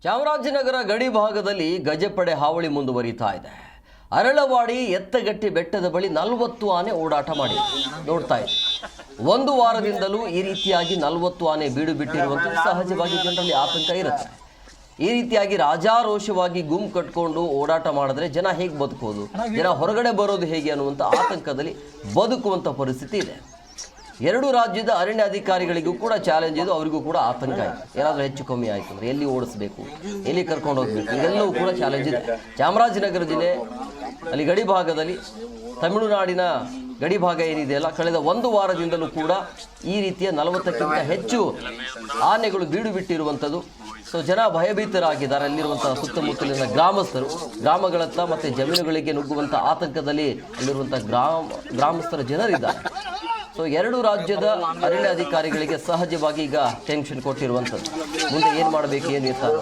ಚಾಮರಾಜನಗರ ಗಡಿ ಭಾಗದಲ್ಲಿ ಗಜಪಡೆ ಹಾವಳಿ ಮುಂದುವರಿತಾ ಇದೆ. ಅರಳವಾಡಿ ಎತ್ತಗಟ್ಟಿ ಬೆಟ್ಟದ ಬಳಿ 40 ಆನೆ ಓಡಾಟ ಮಾಡಿ ನೋಡ್ತಾ ಇದೆ. ಒಂದು ವಾರದಿಂದಲೂ ಈ ರೀತಿಯಾಗಿ 40 ಆನೆ ಬೀಡು ಬಿಟ್ಟಿರುವಂಥದ್ದು ಸಹಜವಾಗಿ ಜನರಲ್ಲಿ ಆತಂಕ ಇರುತ್ತೆ. ಈ ರೀತಿಯಾಗಿ ರಾಜಾರೋಷವಾಗಿ ಗುಂಪು ಕಟ್ಕೊಂಡು ಓಡಾಟ ಮಾಡಿದ್ರೆ ಜನ ಹೇಗೆ ಬದುಕೋದು, ಜನ ಹೊರಗಡೆ ಬರೋದು ಹೇಗೆ ಅನ್ನುವಂಥ ಆತಂಕದಲ್ಲಿ ಬದುಕುವಂಥ ಪರಿಸ್ಥಿತಿ ಇದೆ. ಎರಡು ರಾಜ್ಯದ ಅರಣ್ಯ ಅಧಿಕಾರಿಗಳಿಗೂ ಕೂಡ ಚಾಲೆಂಜ್ ಇದು, ಅವರಿಗೂ ಕೂಡ ಆತಂಕ ಇದೆ. ಏನಾದರೂ ಹೆಚ್ಚು ಕಮ್ಮಿ ಆಯಿತು ಅಂದರೆ ಎಲ್ಲಿ ಓಡಿಸ್ಬೇಕು, ಎಲ್ಲಿ ಕರ್ಕೊಂಡು ಹೋಗ್ಬೇಕು, ಇದೆಲ್ಲವೂ ಕೂಡ ಚಾಲೆಂಜ್ ಇದೆ. ಚಾಮರಾಜನಗರ ಜಿಲ್ಲೆ ಅಲ್ಲಿ ಗಡಿ ಭಾಗದಲ್ಲಿ ತಮಿಳುನಾಡಿನ ಗಡಿ ಭಾಗ ಏನಿದೆಯಲ್ಲ, ಕಳೆದ ಒಂದು ವಾರದಿಂದಲೂ ಕೂಡ ಈ ರೀತಿಯ 40ಕ್ಕಿಂತ ಹೆಚ್ಚು ಆನೆಗಳು ಬೀಡು ಬಿಟ್ಟಿರುವಂಥದ್ದು. ಸೊ ಜನ ಭಯಭೀತರಾಗಿದ್ದಾರೆ. ಅಲ್ಲಿರುವಂಥ ಸುತ್ತಮುತ್ತಲಿನ ಗ್ರಾಮಸ್ಥರು ಗ್ರಾಮಗಳತ್ತ ಮತ್ತು ಜಮೀನುಗಳಿಗೆ ನುಗ್ಗುವಂಥ ಆತಂಕದಲ್ಲಿ ಅಲ್ಲಿರುವಂಥ ಗ್ರಾಮಸ್ಥರ ಜನರಿದ್ದಾರೆ. ಸೊ ಎರಡು ರಾಜ್ಯದ ಅರಣ್ಯ ಅಧಿಕಾರಿಗಳಿಗೆ ಸಹಜವಾಗಿ ಈಗ ಟೆನ್ಷನ್ ಕೊಟ್ಟಿರುವಂಥದ್ದು. ಮುಂದೆ ಏನು ಮಾಡಬೇಕು, ಏನು ಇರ್ತಾರೆ